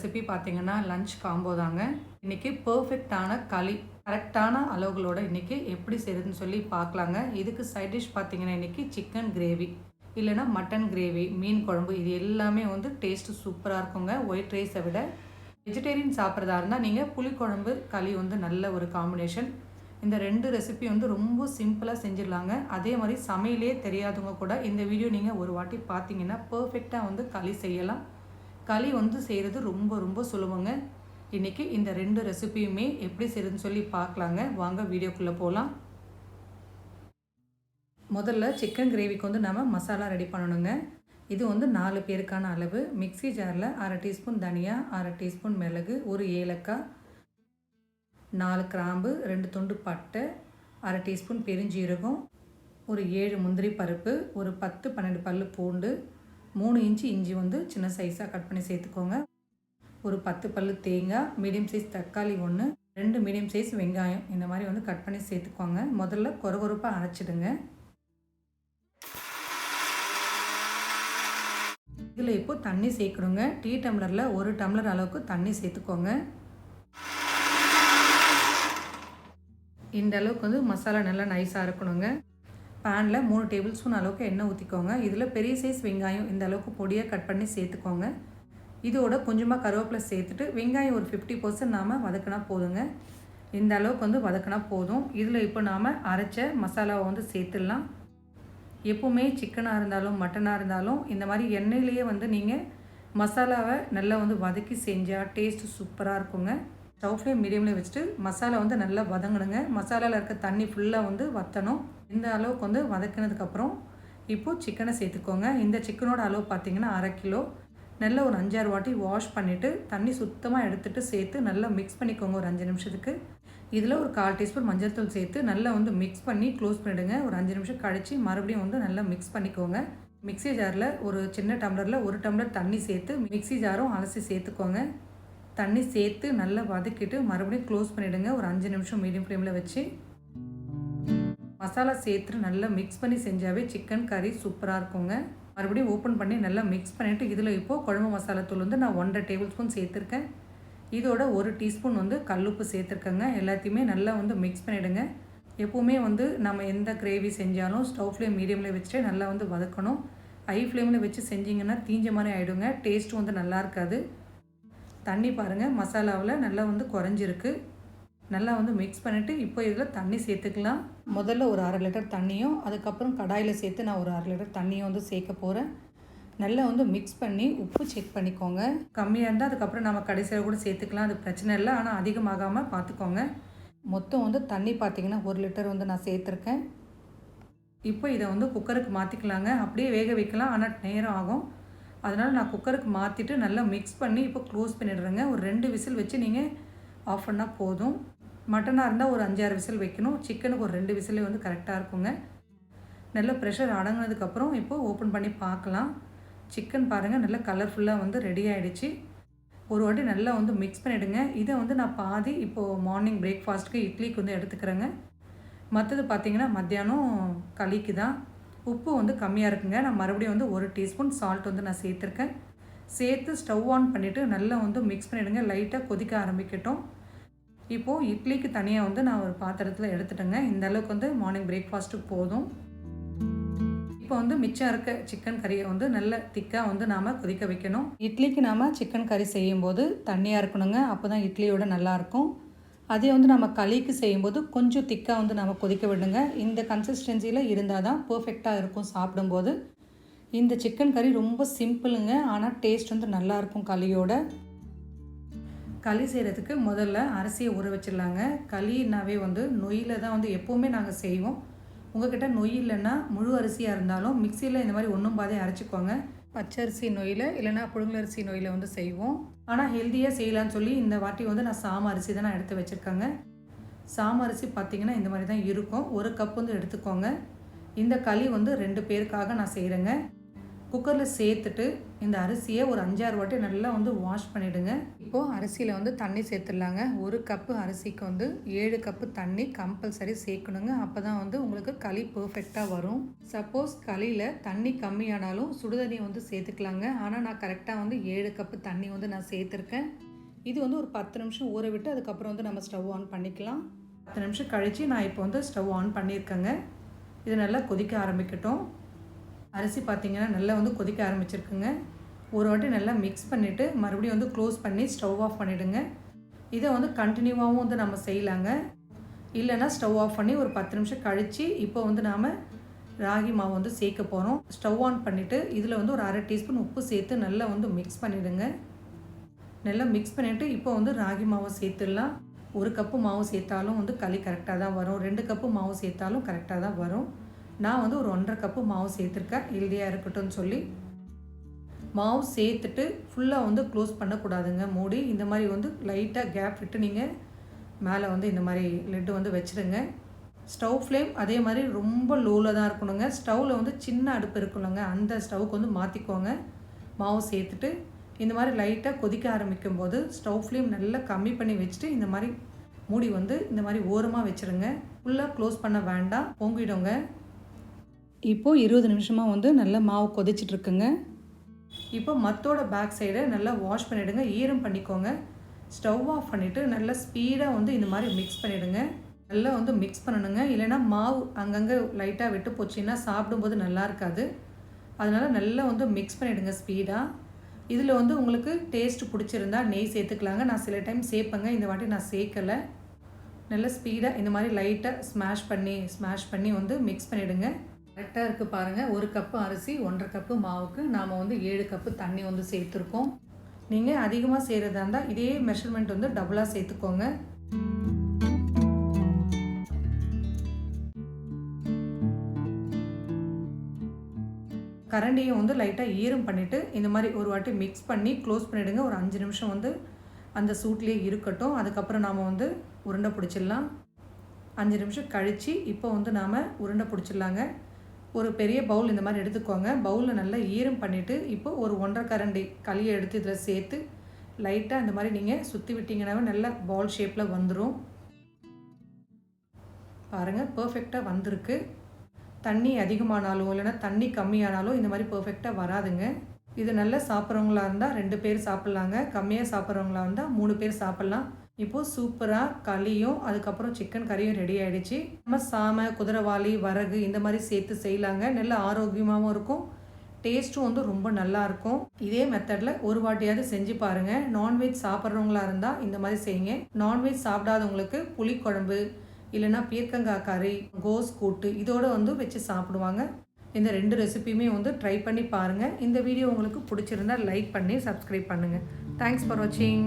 Recipe பார்த்தீங்கன்னா lunch combo தாங்க. இன்றைக்கி பர்ஃபெக்டான களி கரெக்டான அளவுகளோட இன்றைக்கி எப்படி செய்கிறதுன்னு சொல்லி பார்க்கலாங்க. இதுக்கு சைட் டிஷ் பார்த்தீங்கன்னா இன்றைக்கி சிக்கன் கிரேவி இல்லைனா மட்டன் கிரேவி, மீன் குழம்பு இது எல்லாமே வந்து டேஸ்ட்டு சூப்பராக இருக்குங்க. ஒயிட் ரைஸை விட வெஜிடேரியன் சாப்பிட்றதா இருந்தால் நீங்கள் புளிக்குழம்பு களி வந்து நல்ல ஒரு காம்பினேஷன். இந்த 2 ரெசிபி வந்து ரொம்ப சிம்பிளாக செஞ்சிடலாங்க. அதே மாதிரி சமையலே தெரியாதவங்க கூட இந்த வீடியோ நீங்கள் ஒரு வாட்டி பார்த்தீங்கன்னா பர்ஃபெக்டாக வந்து களி செய்யலாம். களி வந்து செய்கிறது ரொம்ப ரொம்ப சுலபங்க. இன்றைக்கி இந்த 2 ரெசிபியுமே எப்படி செய்கிறதுன்னு சொல்லி பார்க்கலாங்க. வாங்க வீடியோக்குள்ளே போகலாம். முதல்ல சிக்கன் கிரேவிக்கு வந்து நம்ம மசாலா ரெடி பண்ணணுங்க. இது வந்து 4 பேருக்கான அளவு. மிக்ஸி ஜாரில் 1/2 டீஸ்பூன் தனியா, 1/2 டீஸ்பூன் மிளகு, 1 ஏலக்காய், 4 கிராம்பு, 2 துண்டு பட்டை, 1/2 டீஸ்பூன் பெருஞ்சீரகம், ஒரு 7 முந்திரி பருப்பு, ஒரு 10-12 பல்லு பூண்டு, 3 இன்ச்சு இஞ்சி வந்து சின்ன சைஸாக கட் பண்ணி சேர்த்துக்கோங்க. ஒரு 10 பல்லு தேங்காய், மீடியம் சைஸ் தக்காளி 1, 2 மீடியம் சைஸ் வெங்காயம் இந்த மாதிரி வந்து கட் பண்ணி சேர்த்துக்கோங்க. முதல்ல கொரகொரப்பாக அரைச்சிடுங்க. இதில் இப்போது தண்ணி சேர்க்கணுங்க. டீ டம்ளரில் 1 டம்ளர் அளவுக்கு தண்ணி சேர்த்துக்கோங்க. இந்த அளவுக்கு வந்து மசாலா நல்லா நைஸாக இருக்கணுங்க. பேனில் 3 டேபிள் ஸ்பூன் அளவுக்கு எண்ணெய் ஊற்றிக்கோங்க. இதில் பெரிய சைஸ் வெங்காயம் இந்த அளவுக்கு பொடியாக கட் பண்ணி சேர்த்துக்கோங்க. இதோட கொஞ்சமாக கருவேப்பிலை சேர்த்துட்டு வெங்காயம் ஒரு 50% நாம் வதக்கினா போதுங்க. இந்த அளவுக்கு வந்து வதக்கினா போதும். இதில் இப்போ நாம் அரைச்ச மசாலாவை வந்து சேர்த்துடலாம். எப்போவுமே சிக்கனாக இருந்தாலும் மட்டனாக இருந்தாலும் இந்த மாதிரி எண்ணெயிலேயே வந்து நீங்கள் மசாலாவை நல்லா வந்து வதக்கி செஞ்சால் டேஸ்ட்டு சூப்பராக இருக்குங்க. ஸ்டவ் ஃப்ளேம் மீடியமில் வச்சுட்டு மசாலா வந்து நல்லா வதங்கணுங்க. மசாலாவில் இருக்க தண்ணி ஃபுல்லாக வந்து வற்றணும். இந்த அளவுக்கு வந்து வதக்கினதுக்கப்புறம் இப்போது சிக்கனை சேர்த்துக்கோங்க. இந்த சிக்கனோட அளவு பார்த்திங்கன்னா 1/2 கிலோ. நல்லா ஒரு 5-6 வாட்டி வாஷ் பண்ணிவிட்டு தண்ணி சுத்தமாக எடுத்துகிட்டு சேர்த்து நல்லா மிக்ஸ் பண்ணிக்கோங்க ஒரு 5 நிமிஷத்துக்கு. இதில் ஒரு 1/4 டீஸ்பூன் மஞ்சள் தூள் சேர்த்து நல்லா வந்து மிக்ஸ் பண்ணி க்ளோஸ் பண்ணிவிடுங்க. ஒரு 5 நிமிஷம் கழித்து மறுபடியும் வந்து நல்லா மிக்ஸ் பண்ணிக்கோங்க. மிக்ஸி ஜாரில் ஒரு சின்ன டம்ளரில் 1 டம்ளர் தண்ணி சேர்த்து மிக்ஸி ஜாரும் அலசி சேர்த்துக்கோங்க. தண்ணி சேர்த்து நல்லா வதக்கிட்டு மறுபடியும் க்ளோஸ் பண்ணிவிடுங்க. ஒரு 5 நிமிஷம் மீடியம் ஃப்ளேமில் வச்சு மசாலா சேர்த்துட்டு நல்லா மிக்ஸ் பண்ணி செஞ்சாவே சிக்கன் கறி சூப்பராக இருக்குங்க. மறுபடியும் ஓப்பன் பண்ணி நல்லா மிக்ஸ் பண்ணிவிட்டு இதில் இப்போது குழம்பு மசாலா தூள் வந்து நான் 1.5 டேபிள் ஸ்பூன் சேர்த்துருக்கேன். இதோட 1 டீஸ்பூன் வந்து கல்லுப்பு சேர்த்துருக்கேங்க. எல்லாத்தையுமே நல்லா வந்து மிக்ஸ் பண்ணிவிடுங்க. எப்போவுமே வந்து நம்ம எந்த கிரேவி செஞ்சாலும் ஸ்டவ் ஃப்ளேம் மீடியமில் வச்சுட்டு நல்லா வந்து வதக்கணும். ஹை ஃப்ளேமில் வச்சு செஞ்சிங்கன்னா தீஞ்ச மாதிரி ஆகிடுங்க. டேஸ்ட்டு வந்து நல்லா இருக்காது. தண்ணி பாருங்கள் மசாலாவில் நல்லா வந்து குறைஞ்சிருக்கு. நல்லா வந்து மிக்ஸ் பண்ணிவிட்டு இப்போ இதில் தண்ணி சேர்த்துக்கலாம். முதல்ல ஒரு 1/2 லிட்டர் தண்ணியும் அதுக்கப்புறம் கடாயில் சேர்த்து நான் ஒரு 1/2 லிட்டர் தண்ணியும் வந்து சேர்க்க போகிறேன். நல்லா வந்து மிக்ஸ் பண்ணி உப்பு செக் பண்ணிக்கோங்க. கம்மியாக இருந்தால் அதுக்கப்புறம் நம்ம கடைசியில் கூட சேர்த்துக்கலாம், அது பிரச்சனை இல்லை. ஆனால் அதிகமாகாமல் பார்த்துக்கோங்க. மொத்தம் வந்து தண்ணி பார்த்திங்கன்னா 1 லிட்டர் வந்து நான் சேர்த்துருக்கேன். இப்போ இதை வந்து குக்கருக்கு மாற்றிக்கலாங்க. அப்படியே வேக வைக்கலாம், ஆனால் நேரம் ஆகும். அதனால் நான் குக்கருக்கு மாற்றிட்டு நல்லா மிக்ஸ் பண்ணி இப்போ க்ளோஸ் பண்ணிடுறேங்க. ஒரு 2 விசில் வச்சு நீங்கள் ஆஃப் பண்ணால் போதும். மட்டனாக இருந்தால் ஒரு 5-6 விசில் வைக்கணும். சிக்கனுக்கு ஒரு 2 விசிலே வந்து கரெக்டாக இருக்குங்க. நல்லா ப்ரெஷர் அடங்கினதுக்கப்புறம் இப்போது ஓப்பன் பண்ணி பார்க்கலாம். சிக்கன் பாருங்கள் நல்லா கலர்ஃபுல்லாக வந்து ரெடி ஆகிடுச்சு. ஒரு வாட்டி நல்லா வந்து மிக்ஸ் பண்ணிவிடுங்க. இதை வந்து நான் பாதி இப்போது மார்னிங் பிரேக்ஃபாஸ்ட்டுக்கு இட்லிக்கு வந்து எடுத்துக்கிறேங்க. மற்றது பார்த்திங்கன்னா மத்தியானம் களிக்கு தான். உப்பு வந்து கம்மியாக இருக்குங்க. நான் மறுபடியும் வந்து 1 டீஸ்பூன் சால்ட் வந்து நான் சேர்த்துருக்கேன். சேர்த்து ஸ்டவ் ஆன் பண்ணிவிட்டு நல்லா வந்து மிக்ஸ் பண்ணிவிடுங்க. லைட்டாக கொதிக்க ஆரம்பிக்கட்டும். இப்போது இட்லிக்கு தனியாக வந்து நான் ஒரு பாத்திரத்தில் எடுத்துட்டேங்க. இந்த அளவுக்கு வந்து மார்னிங் பிரேக்ஃபாஸ்ட்டுக்கு போதும். இப்போ வந்து மிச்சம் இருக்க சிக்கன் கறியை வந்து நல்ல திக்காக வந்து நாம் கொதிக்க வைக்கணும். இட்லிக்கு நாம் சிக்கன் கறி செய்யும்போது தண்ணியாக இருக்கணுங்க. அப்போ தான் இட்லியோட நல்லாயிருக்கும். அதே வந்து நம்ம களிக்கு செய்யும்போது கொஞ்சம் திக்காக வந்து நம்ம கொதிக்க விடுங்க. இந்த கன்சிஸ்டன்சியில் இருந்தால் தான் பர்ஃபெக்டாக இருக்கும் சாப்பிடும்போது. இந்த சிக்கன் கறி ரொம்ப சிம்பிளுங்க, ஆனால் டேஸ்ட் வந்து நல்லாயிருக்கும் களியோட. களி செய்கிறதுக்கு முதல்ல அரிசியை ஊற வச்சிடலாங்க. களினாவே வந்து நொய்யில் தான் வந்து எப்போவுமே நாங்கள் செய்வோம். உங்கள்கிட்ட நொய் இல்லைன்னா முழு அரிசியாக இருந்தாலும் மிக்சியில் இந்த மாதிரி ஒன்றும் பாதி அரைச்சிக்கோங்க. பச்சரிசி நொய்யில் இல்லைனா புழுங்கலரிசி நொய்யில் வந்து செய்வோம். ஆனால் ஹெல்த்தியாக செய்யலான்னு சொல்லி இந்த வாட்டி வந்து நான் சாம அரிசி தான் நான் எடுத்து வச்சுருக்கேங்க. சாம அரிசி பார்த்திங்கன்னா இந்த மாதிரி தான் இருக்கும். 1 கப் வந்து எடுத்துக்கோங்க. இந்த களி வந்து 2 பேருக்காக நான் செய்கிறேங்க. குக்கரில் சேர்த்துட்டு இந்த அரிசியை ஒரு 5-6 வாட்டி நல்லா வந்து வாஷ் பண்ணிவிடுங்க. இப்போது அரிசியில் வந்து தண்ணி சேர்த்துடலாங்க. 1 கப்பு அரிசிக்கு வந்து 7 கப்பு தண்ணி கம்பல்சரி சேர்க்கணுங்க. அப்போ தான் வந்து உங்களுக்கு களி பர்ஃபெக்டாக வரும். சப்போஸ் களியில் தண்ணி கம்மியானாலும் சுடுதண்ணி வந்து சேர்த்துக்கலாங்க. ஆனால் நான் கரெக்டாக வந்து 7 கப்பு தண்ணி வந்து நான் சேர்த்துருக்கேன். இது வந்து ஒரு 10 நிமிஷம் ஊற விட்டு அதுக்கப்புறம் வந்து நம்ம ஸ்டவ் ஆன் பண்ணிக்கலாம். 10 நிமிஷம் கழித்து நான் இப்போ வந்து ஸ்டவ் ஆன் பண்ணியிருக்கேங்க. இது நல்லா கொதிக்க ஆரம்பிக்கட்டும். அரிசி பார்த்திங்கன்னா நல்லா வந்து கொதிக்க ஆரம்பிச்சிருக்குங்க. ஒரு வாட்டி நல்லா மிக்ஸ் பண்ணிவிட்டு மறுபடியும் வந்து க்ளோஸ் பண்ணி ஸ்டவ் ஆஃப் பண்ணிவிடுங்க. இதை வந்து கண்டினியூவாகவும் வந்து நம்ம செய்யலாங்க. இல்லைனா ஸ்டவ் ஆஃப் பண்ணி ஒரு 10 நிமிஷம் கழித்து இப்போ வந்து நாம் ராகி மாவு வந்து சேர்க்க போகிறோம். ஸ்டவ் ஆன் பண்ணிவிட்டு இதில் வந்து ஒரு 1/2 டீஸ்பூன் உப்பு சேர்த்து நல்லா வந்து மிக்ஸ் பண்ணிவிடுங்க. நல்லா மிக்ஸ் பண்ணிவிட்டு இப்போ வந்து ராகி மாவை சேர்த்துடலாம். 1 கப்பு மாவு சேர்த்தாலும் வந்து களி கரெக்டாக தான் வரும். 2 கப்பு மாவு சேர்த்தாலும் கரெக்டாக தான் வரும். நான் வந்து ஒரு 1.5 கப்பு மாவு சேர்த்துருக்கேன், ஹெல்தியாக இருக்கட்டும்னு சொல்லி. மாவு சேர்த்துட்டு ஃபுல்லாக வந்து க்ளோஸ் பண்ணக்கூடாதுங்க மூடி. இந்த மாதிரி வந்து லைட்டாக கேப் விட்டு நீங்கள் மேலே வந்து இந்த மாதிரி லெட்டு வந்து வச்சுருங்க. ஸ்டவ் ஃப்ளேம் அதே மாதிரி ரொம்ப லோவில் தான் இருக்கணுங்க. ஸ்டவ்வில் வந்து சின்ன அடுப்பு இருக்குல்லங்க, அந்த ஸ்டவ்வுக்கு வந்து மாற்றிக்கோங்க. மாவு சேர்த்துட்டு இந்த மாதிரி லைட்டாக கொதிக்க ஆரம்பிக்கும் போது ஸ்டவ் ஃப்ளேம் நல்லா கம்மி பண்ணி வச்சுட்டு இந்த மாதிரி மூடி வந்து இந்த மாதிரி ஓரமாக வச்சுருங்க. ஃபுல்லாக க்ளோஸ் பண்ண வேண்டாம், பொங்கிடுங்க. இப்போது 20 நிமிஷமாக வந்து நல்லா மாவு கொதிச்சிட்ருக்குங்க. இப்போ மத்தோட பேக் சைடை நல்லா வாஷ் பண்ணிவிடுங்க, ஈரம் பண்ணிக்கோங்க. ஸ்டவ் ஆஃப் பண்ணிவிட்டு நல்லா ஸ்பீடாக வந்து இந்த மாதிரி மிக்ஸ் பண்ணிவிடுங்க. நல்லா வந்து மிக்ஸ் பண்ணணுங்க. இல்லைனா மாவு அங்கங்கே லைட்டாக விட்டு போச்சுன்னா சாப்பிடும்போது நல்லா இருக்காது. அதனால் நல்லா வந்து மிக்ஸ் பண்ணிவிடுங்க ஸ்பீடாக. இதில் வந்து உங்களுக்கு டேஸ்ட் பிடிச்சிருந்தா நெய் சேர்த்துக்கலாங்க. நான் சில டைம் சேர்ப்பேங்க, இந்த வாட்டி நான் சேர்க்கலை. நல்லா ஸ்பீடாக இந்த மாதிரி லைட்டாக ஸ்மாஷ் பண்ணி வந்து மிக்ஸ் பண்ணிவிடுங்க. கரெக்டாக இருக்குது பாருங்கள். 1 கப்பு அரிசி 1.5 கப்பு மாவுக்கு நாம் வந்து 7 கப்பு தண்ணி வந்து சேர்த்துருக்கோம். நீங்கள் அதிகமாக செய்கிறதா இருந்தால் இதே மெஷர்மெண்ட் வந்து டபுளாக சேர்த்துக்கோங்க. கரண்டியை வந்து லைட்டாக ஈரம் பண்ணிவிட்டு இந்த மாதிரி ஒரு வாட்டி மிக்ஸ் பண்ணி க்ளோஸ் பண்ணிவிடுங்க. ஒரு 5 நிமிஷம் வந்து அந்த சூட்லேயே இருக்கட்டும். அதுக்கப்புறம் நாம் வந்து உருண்டை பிடிச்சிடலாம். 5 நிமிஷம் கழித்து இப்போ வந்து நாம் உருண்டை பிடிச்சிடலாங்க. ஒரு பெரிய பவுல் இந்த மாதிரி எடுத்துக்கோங்க. பவுலில் நல்லா ஈரம் பண்ணிவிட்டு இப்போ ஒரு 1.5 கரண்டி களியை எடுத்து இதில் சேர்த்து லைட்டாக இந்த மாதிரி நீங்கள் சுற்றி விட்டிங்கன்னாவே நல்லா பால் ஷேப்பில் வந்துடும். பாருங்கள், பர்ஃபெக்டாக வந்திருக்கு. தண்ணி அதிகமானாலும் இல்லைனா தண்ணி கம்மியானாலும் இந்த மாதிரி பர்ஃபெக்டாக வராதுங்க. இது நல்லா சாப்பிட்றவங்களா இருந்தால் 2 பேர் சாப்பிட்லாங்க. கம்மியாக சாப்பிட்றவங்களா இருந்தால் 3 பேர் சாப்பிட்லாம். இப்போது சூப்பராக களியும் அதுக்கப்புறம் சிக்கன் கறியும் ரெடி ஆகிடுச்சு. நம்ம சாமை, குதிரைவாலி, வரகு இந்த மாதிரி சேர்த்து செய்யலாங்க. நல்ல ஆரோக்கியமாகவும் இருக்கும், டேஸ்ட்டும் வந்து ரொம்ப நல்லாயிருக்கும். இதே மெத்தடில் ஒரு வாட்டியாவது செஞ்சு பாருங்கள். நான்வெஜ் சாப்பிட்றவங்களா இருந்தால் இந்த மாதிரி செய்யுங்க. நான்வெஜ் சாப்பிடாதவங்களுக்கு புளிக்குழம்பு இல்லைனா பீர்க்கங்காய் கறி, கோஸ் கூட்டு இதோடு வந்து வச்சு சாப்பிடுவாங்க. இந்த 2 ரெசிபியுமே வந்து ட்ரை பண்ணி பாருங்கள். இந்த வீடியோ உங்களுக்கு பிடிச்சிருந்தால் லைக் பண்ணி சப்ஸ்கிரைப் பண்ணுங்கள். தேங்க்ஸ் ஃபார் வாட்சிங்.